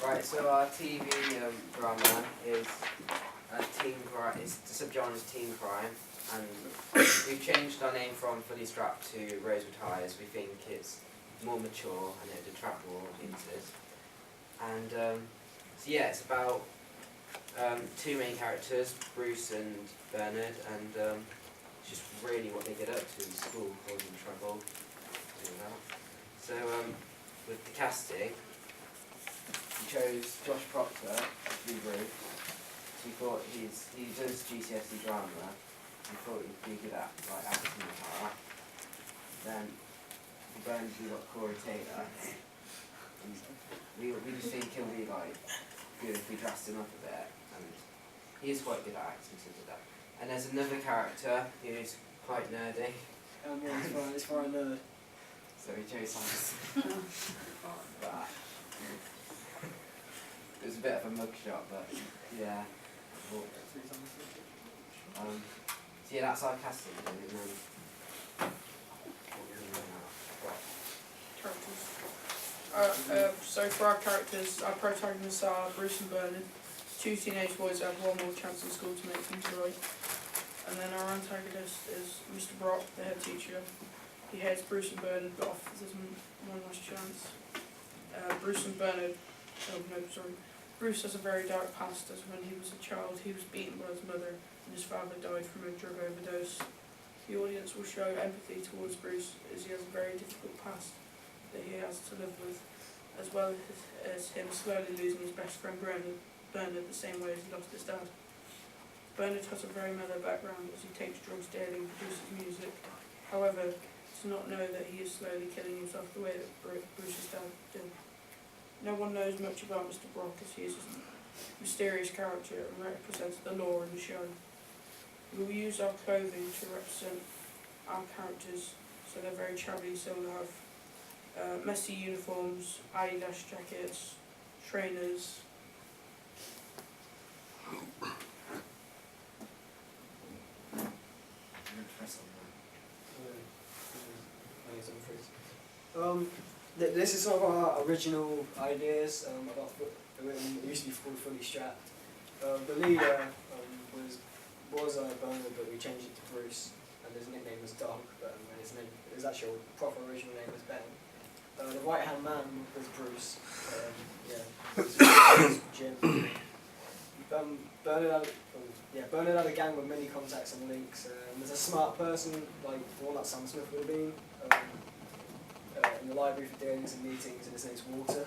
Right, so our TV drama is teen crime. It's the subgenre is teen crime, and we've changed our name from Fully Strapped to Rosewood High, as we think it's more mature and it'd attract more audiences. And so yeah, it's about two main characters, Bruce and Bernard, and it's just really what they get up to in school, causing trouble, doing that. So with the casting, we chose Josh Proctor to be Bruce. So we thought he does GCSE drama. We thought he'd be good at like acting the part. Then for Bernard we got Corey Taylor. And we just think he'll be like good if we dressed him up a bit, and he is quite good at acting, so did that. And there's another character who's quite nerdy. Yeah, it's for a nerd. So we chose science. But it was a bit of a mugshot, but yeah. So yeah, that's our casting. And then what we're doing now. So for our characters, our protagonists are Bruce and Bernard, two teenage boys that have one more chance in school to make things right. And then our antagonist is Mr. Brock, the head teacher. He heads Bruce and Bernard, but offers them one last chance. Bruce has a very dark past, as when he was a child he was beaten by his mother and his father died from a drug overdose. The audience will show empathy towards Bruce, as he has a very difficult past that he has to live with, as well as him slowly losing his best friend Bernard the same way as he lost his dad. Bernard has a very mellow background, as he takes drugs daily and produces music. However, does not know that he is slowly killing himself the way that Bruce's dad did. No one knows much about Mr. Brock, as he is a mysterious character and represents the law in the show. We will use our clothing to represent our characters, so they're very travelly, so we'll have messy uniforms, Adidas jackets, trainers. This is some of our original ideas about it used to be called Fully Strapped. The leader was Bernard, but we changed it to Bruce, and his nickname was Dog, but his actual proper original name was Ben. The right hand man was Bruce. Was Jim. Bernard had a gang with many contacts and links. There's a smart person, like the one that Sam Smith would have been, in the library for doing some meetings, and his name's Walter.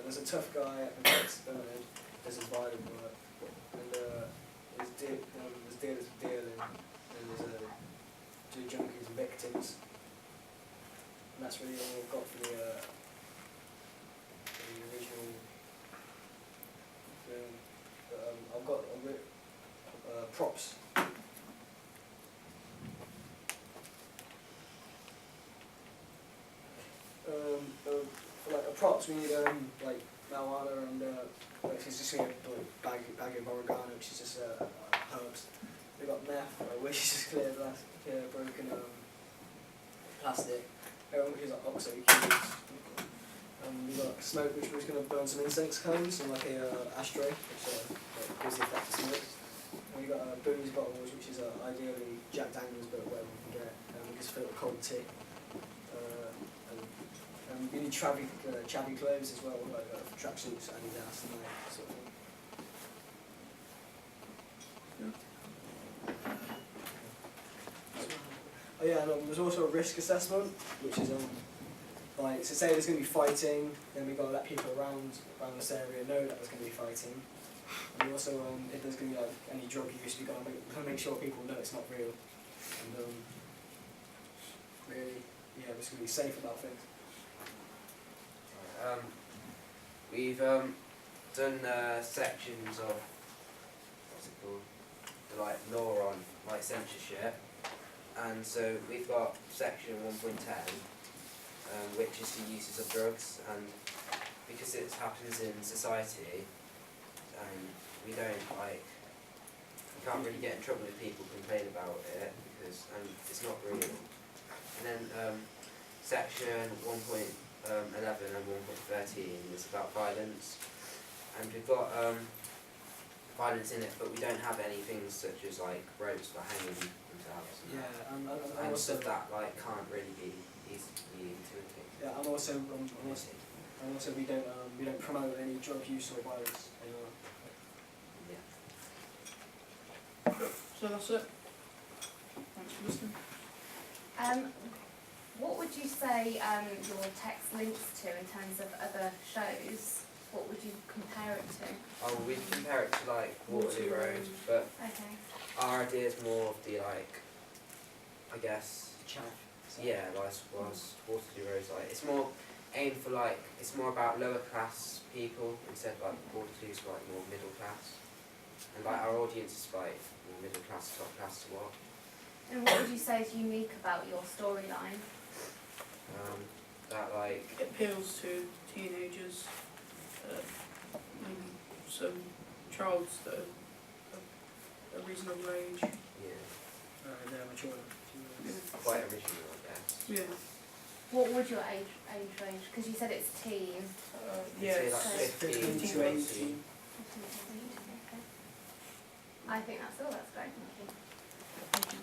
There's a tough guy at the next Bernard, does his violent work, and there's dealers with dealing, and there's two junkies and victims. And that's really all I've got for the original film. I've got props. For like props, we need like marijuana and it's just a bag of oregano, which is just herbs. We've got meth, which is just clear broken plastic. Which is like oxo cubes. We've got smoke, which we're just going to burn some incense cones and like a ashtray, which gives the effect of smoke. And we've got booze bottles, which is ideally Jack Daniels, but whatever we can get. We just fill it with cold tea. And we need chavvy clothes as well, like tracksuits, Adidas, and that sort of thing. Oh yeah, and there's also a risk assessment, which is like, so say there's going to be fighting, then we've got to let people around this area know that there's going to be fighting. And we also, if there's going to be like any drug use, we've got to make sure people know it's not real. And really, yeah, we're just going to be safe about things. We've done sections of what's it called, the like law on like censorship, and so we've got section 1.10, which is the uses of drugs, and because it happens in society, we can't really get in trouble if people complain about it because it's not real. And then section 1.11 and 1.13 is about violence, and we've got violence in it, but we don't have any things such as like ropes for hanging themselves. Yeah, and And also, stuff that like can't really be easily intuitive. yeah, and also we don't promote any drug use or violence. Yeah. So that's it. Thanks for listening. What would you say your text links to in terms of other shows? What would you compare it to? Oh, we compare it to like Waterloo Road, but Okay. our idea is more of the like, I guess, Chat. yeah, like was Waterloo Road's like, it's more aimed for like, it's more about lower class people instead of like Waterloo's like more middle class. And like our audience is like more middle class, top class to what. And what would you say is unique about your storyline? That like, It appeals to teenagers, maybe some childs that are a reasonable age. yeah, They're mature. quite original, I guess. Yeah. What would your age range? Because you said it's teen. Yeah. Say it's- like 15 to 18. I think that's all. That's great. Thank you. Thank you.